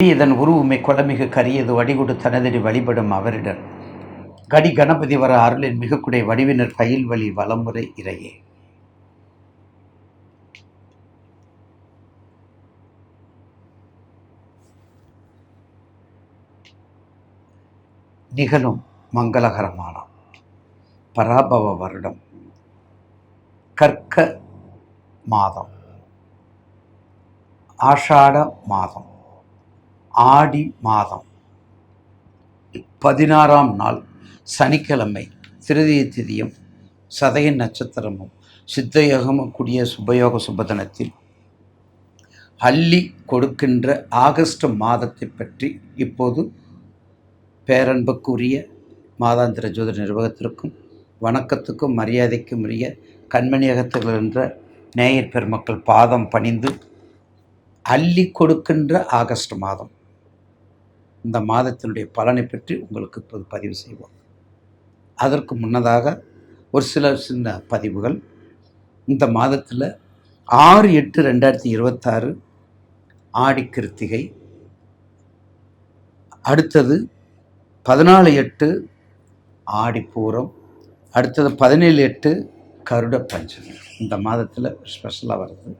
இதன் உருவுமை கொலமிகு கரியது வடிகொடு தனதடி வழிபடும் அவரிடர் கடி கணபதி வர அருளின் மிகக்குடை வடிவினர் பயில் வழி வளமுறை இறையே. நிகழும் மங்களகரமான பராபவ வருடம் கற்க மாதம் ஆஷாட மாதம் ஆடி மாதம் 16ஆம் நாள் சனிக்கிழமை திருதிய திதியும் சதய நட்சத்திரமும் சித்தயோகமும் கூடிய சுபயோக சுபதனத்தில் அள்ளி கொடுக்கின்ற ஆகஸ்ட் மாதத்தை பற்றி இப்போது பேரன்புக்குரிய மாதாந்திர ஜோதிட நிர்வாகத்திற்கும் வணக்கத்துக்கும் மரியாதைக்கும் உரிய கண்மணியகத்தில் என்ற நேயர் பெருமக்கள் பாதம் பணிந்து அள்ளி கொடுக்கின்ற ஆகஸ்ட் மாதம் இந்த மாதத்தினுடைய பலனை பற்றி உங்களுக்கு இப்போது பதிவு செய்வோம். அதற்கு முன்னதாக ஒரு சின்ன பதிவுகள். இந்த மாதத்தில் 6/8/2026 ஆடி கிருத்திகை, அடுத்தது 14/8 ஆடி பூரம், அடுத்தது 17/8 கருட பஞ்சமி. இந்த மாதத்தில் ஸ்பெஷலாக வருது.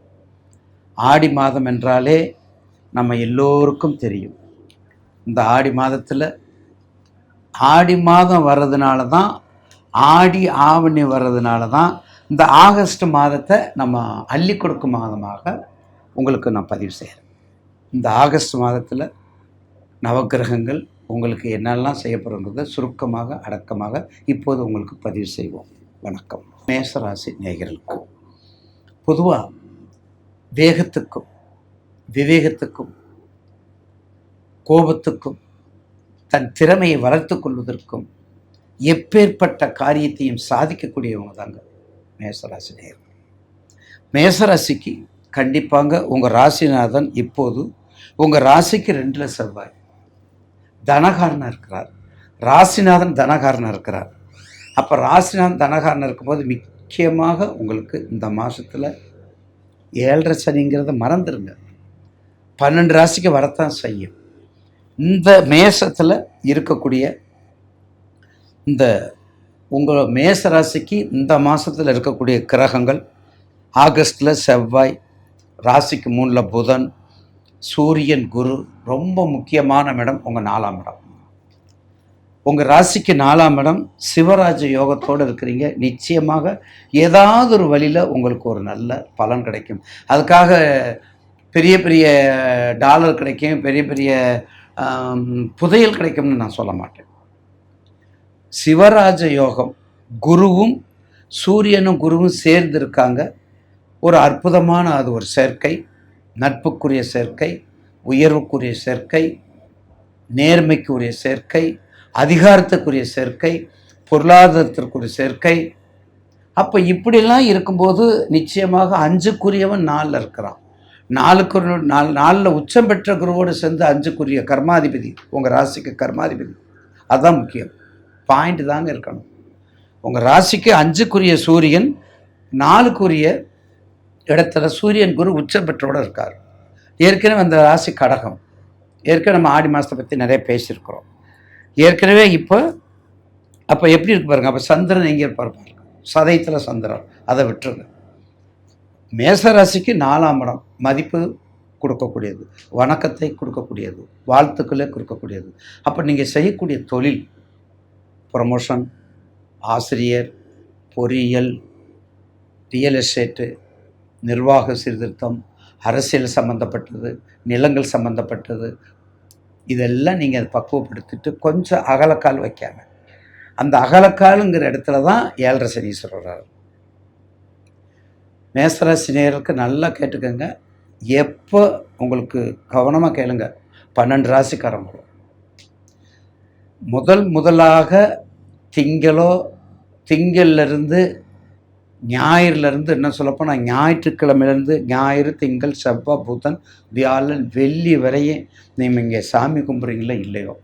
ஆடி மாதம் என்றாலே நம்ம எல்லோருக்கும் தெரியும். இந்த ஆடி மாதத்தில் ஆடி மாதம் வர்றதுனால தான், ஆடி ஆவணி வர்றதுனால தான் இந்த ஆகஸ்ட் மாதத்தை நம்ம அள்ளி கொடுக்கும் மாதமாக உங்களுக்கு நான் பதிவு செய்கிறேன். இந்த ஆகஸ்ட் மாதத்தில் நவக்கிரகங்கள் உங்களுக்கு என்னெல்லாம் செய்யப்படுறதை சுருக்கமாக அடக்கமாக இப்போது உங்களுக்கு பதிவு செய்வோம். வணக்கம். மேஷராசி நேயர்களுக்கு பொதுவாக வேகத்துக்கும் விவேகத்துக்கும் கோபத்துக்கும் தன் திறமையை வளர்த்து கொள்வதற்கும் எப்பேற்பட்ட காரியத்தையும் சாதிக்கக்கூடியவங்க தாங்க மேஷராசி நேயர்கள். மேஷராசிக்கு கண்டிப்பாக உங்கள் ராசிநாதன் இப்போது உங்கள் ராசிக்கு 2ல் செவ்வாய் தனகாரனாக இருக்கிறார். ராசிநாதன் தனகாரனாக இருக்கிறார். அப்போ ராசிநாதன் தனகாரனாக இருக்கும்போது முக்கியமாக உங்களுக்கு இந்த மாதத்தில் 7.5 சனிங்கிறத மறந்துடுங்க. 12 ராசிக்கு வரத்தான் செய்யும். இந்த மேசத்தில் இருக்கக்கூடிய இந்த உங்கள் மேச ராசிக்கு இந்த மாதத்தில் இருக்கக்கூடிய கிரகங்கள் ஆகஸ்டில் செவ்வாய், ராசிக்கு 3ல் புதன், சூரியன், குரு. ரொம்ப முக்கியமான இடம் உங்கள் 4ஆம் இடம். உங்கள் ராசிக்கு 4ஆம் இடம் சிவராஜ யோகத்தோடு இருக்கிறீங்க. நிச்சயமாக ஏதாவது ஒரு வழியில் உங்களுக்கு ஒரு நல்ல பலன் கிடைக்கும். அதுக்காக பெரிய பெரிய டாலர் கிடைக்கும், பெரிய பெரிய புதையல் கிடைக்கும்னு நான் சொல்ல மாட்டேன். சிவராஜ யோகம், குருவும் சூரியனும் குருவும் சேர்ந்து இருக்காங்க. ஒரு அற்புதமான அது ஒரு சேர்க்கை, நட்புக்குரிய சேர்க்கை, உயர்வுக்குரிய சேர்க்கை, நேர்மைக்குரிய சேர்க்கை, அதிகாரத்துக்குரிய சேர்க்கை, பொருளாதாரத்திற்குரிய சேர்க்கை. அப்போ இப்படிலாம் இருக்கும்போது நிச்சயமாக 5க்குரியவன் 4ல் இருக்கிறான். 4ல் உச்சம் பெற்ற குருவோடு சேர்ந்து 5க்குரிய கர்மாதிபதி உங்கள் ராசிக்கு கர்மாதிபதி. அதுதான் முக்கியம். பாயிண்ட் தாங்க இருக்கணும். உங்கள் ராசிக்கு 5க்குரிய சூரியன் 4க்குரிய இடத்துல சூரியன் குரு உச்சம் பெற்றோடு இருக்கார். ஏற்கனவே அந்த ராசி கடகம். ஏற்கனவே நம்ம ஆடி மாதத்தை பற்றி நிறைய பேசியிருக்கிறோம். ஏற்கனவே அப்போ எப்படி இருக்கு பாருங்க. அப்போ சந்திரன் எங்கே இருப்பார் பாருங்க, சதயத்தில் சந்திரன். அதை விட்டுருங்க. மேசராசிக்கு 4ஆம் இடம் மதிப்பு கொடுக்கக்கூடியது, வணக்கத்தை கொடுக்கக்கூடியது, வாழ்த்துக்களை கொடுக்கக்கூடியது. அப்போ நீங்கள் செய்யக்கூடிய தொழில், ப்ரமோஷன், ஆசிரியர், பொறியியல், ரியல் எஸ்டேட்டு, நிர்வாக சீர்திருத்தம், அரசியல் சம்மந்தப்பட்டது, நிலங்கள் சம்மந்தப்பட்டது, இதெல்லாம் நீங்கள் அதை பக்குவப்படுத்திட்டு கொஞ்சம் அகலக்கால் வைக்காம, அந்த அகலக்காலுங்கிற இடத்துல தான் 7.5 சனீஸ்வரர் வர்றாரு. மேஷராசி நேயர்களுக்கு நல்லா கேட்டுக்கோங்க. எப்போ உங்களுக்கு கவனமாக கேளுங்க. 12 ராசிக்காரங்களும் முதலாக திங்கள்லேருந்து ஞாயிறுலேருந்து, என்ன சொல்லப்போனால் ஞாயிற்றுக்கிழமையிலேருந்து ஞாயிறு, திங்கள், செவ்வாய், புதன், வியாழன், வெள்ளி வரையும் நீங்கள் இங்கே சாமி கும்பிட்றீங்களோ இல்லையோ,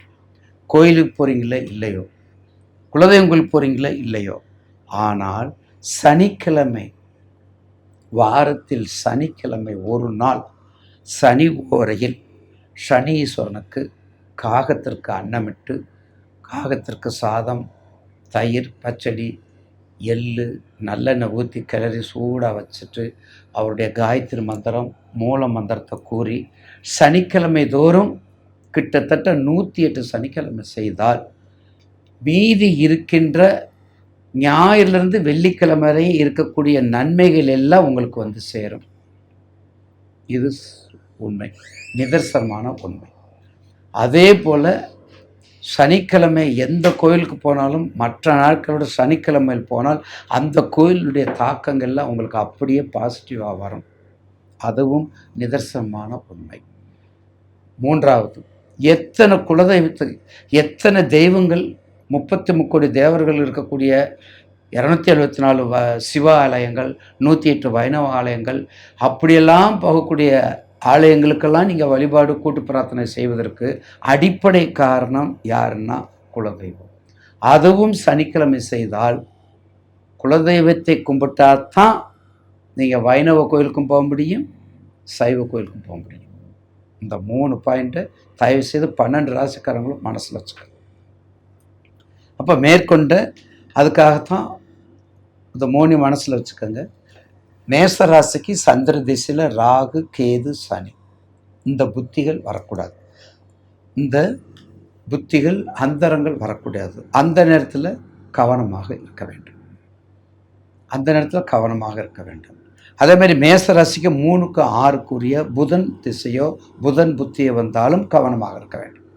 கோயிலுக்கு போகிறீங்களோ இல்லையோ, குலதெய்வம் கோயிலுக்கு போகிறீங்களோ இல்லையோ, ஆனால் சனிக்கிழமை, வாரத்தில் சனிக்கிழமை ஒரு நாள் சனி ஓரையில் சனீஸ்வரனுக்கு காகத்திற்கு அன்னமிட்டு, காகத்திற்கு சாதம், தயிர், பச்சடி, எள்ளு, நல்லெண்ணெய் ஊற்றி கிளறி சூடாக வச்சுட்டு அவருடைய காயத்ரி மந்திரம், மூல மந்திரத்தை கூறி சனிக்கிழமை தோறும் கிட்டத்தட்ட 108 சனிக்கிழமை செய்தால் மீதி இருக்கின்ற ஞாயிறிலிருந்து வெள்ளிக்கிழமை வரை இருக்கக்கூடிய நன்மைகள் எல்லாம் உங்களுக்கு வந்து சேரும். இது உண்மை, நிதர்சனமான உண்மை. அதே போல் சனிக்கிழமை எந்த கோயிலுக்கு போனாலும் மற்ற நாட்களோட சனிக்கிழமையில் போனால் அந்த கோயிலுடைய தாக்கங்கள்லாம் உங்களுக்கு அப்படியே பாசிட்டிவாக வரும். அதுவும் நிதர்சனமான உண்மை. மூன்றாவது, எத்தனை குலதெய்வத்துக்கு எத்தனை தெய்வங்கள் 33 கோடி தேவர்கள் இருக்கக்கூடிய 274 சிவ ஆலயங்கள், 108 வைணவ ஆலயங்கள், அப்படியெல்லாம் போகக்கூடிய ஆலயங்களுக்கெல்லாம் நீங்கள் வழிபாடு கூட்டு பிரார்த்தனை செய்வதற்கு அடிப்படை காரணம் யாருன்னா குலதெய்வம். அதுவும் சனிக்கிழமை செய்தால் குலதெய்வத்தை கும்பிட்டாதான் நீங்கள் வைணவ கோயிலுக்கும் போக முடியும், சைவ கோயிலுக்கும் போக முடியும். இந்த 3 பாயிண்ட்டை தயவுசெய்து 12 ராசிக்காரங்களும் மனசில் வச்சுக்கணும். அப்போ மேற்கொண்ட அதுக்காகத்தான் இந்த 3 மனசில் வச்சுக்கோங்க. மேச ராசிக்கு சந்திர திசையில் ராகு, கேது, சனி, இந்த புத்திகள் வரக்கூடாது. இந்த புத்திகள் அந்தரங்கள் வரக்கூடாது. அந்த நேரத்தில் கவனமாக இருக்க வேண்டும். அந்த நேரத்தில் கவனமாக இருக்க வேண்டும். அதே மாதிரி மேச ராசிக்கு 3க்கு 6க்குரிய புதன் திசையோ புதன் புத்தியோ வந்தாலும் கவனமாக இருக்க வேண்டும்.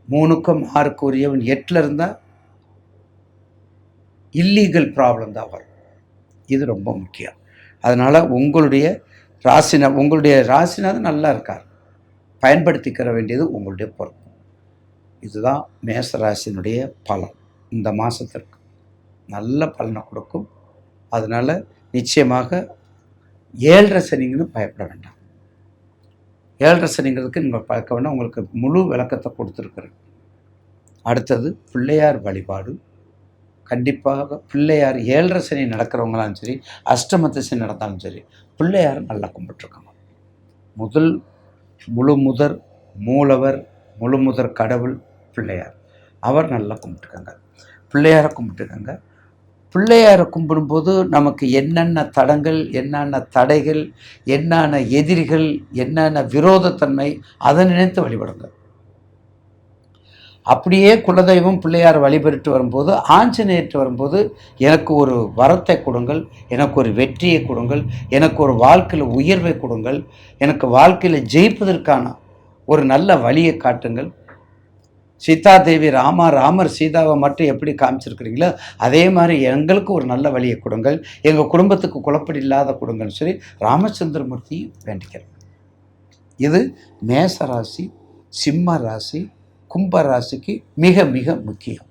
3க்கும் 6க்குரியவன் 8ல் இருந்தால் இல்லீகல் ப்ராப்ளம் தான் வரும். இது ரொம்ப முக்கியம். அதனால் உங்களுடைய ராசிநாதன் நல்லா இருக்கார், பயன்படுத்திக்கிற வேண்டியது உங்களுடைய பொறுப்பு. இதுதான் மேச ராசியினுடைய பலன். இந்த மாதத்திற்கு நல்ல பலனை கொடுக்கும். அதனால் நிச்சயமாக 7.5 சனிங்கன்னு பயப்பட வேண்டாம். 7.5 சனிங்கிறதுக்கு நீங்கள் பார்க்க வேண்டாம், உங்களுக்கு முழு விளக்கத்தை கொடுத்துருக்குறேன். அடுத்தது பிள்ளையார் வழிபாடு. கண்டிப்பாக பிள்ளையார் 7.5 சனி நடக்கிறவங்களாலும் சரி, அஷ்டமத்து சனி நடந்தாலும் சரி, பிள்ளையார் நல்லா கும்பிட்டுருக்காங்க. முழுமுதற் மூலவர், முழுமுதற் கடவுள் பிள்ளையார். அவர் நல்லா கும்பிட்டுருக்காங்க. பிள்ளையாரை கும்பிட்டுருக்காங்க. பிள்ளையாரை கும்பிடும்போது நமக்கு என்னென்ன தடங்கள், என்னென்ன தடைகள், என்னென்ன எதிரிகள், என்னென்ன விரோதத்தன்மை, அதை நினைத்து வழிபடுங்க. அப்படியே குலதெய்வம் பிள்ளையார் வழிபட்டு வரும்போது, ஆஞ்சநேயர்ட்டு வரும்போது, எனக்கு ஒரு வரத்தை கொடுங்கள், எனக்கு ஒரு வெற்றியை கொடுங்கள், எனக்கு ஒரு வாழ்க்கையில் உயர்வை கொடுங்கள், எனக்கு வாழ்க்கையில் ஜெயிப்பதற்கான ஒரு நல்ல வழியை காட்டுங்கள். சீதாதேவி ராமர் சீதாவை மட்டும் எப்படி காமிச்சிருக்கிறீங்களோ அதே மாதிரி எங்களுக்கு ஒரு நல்ல வழியை கொடுங்கள், எங்கள் குடும்பத்துக்கு குழப்படி இல்லாத கொடுங்கன்னு சொல்லி ராமச்சந்திரமூர்த்தி வேண்டிக்கிறேன். இது மேச ராசி, சிம்ம ராசி, கும்ப ராசிக்கு மிக மிக முக்கியம்.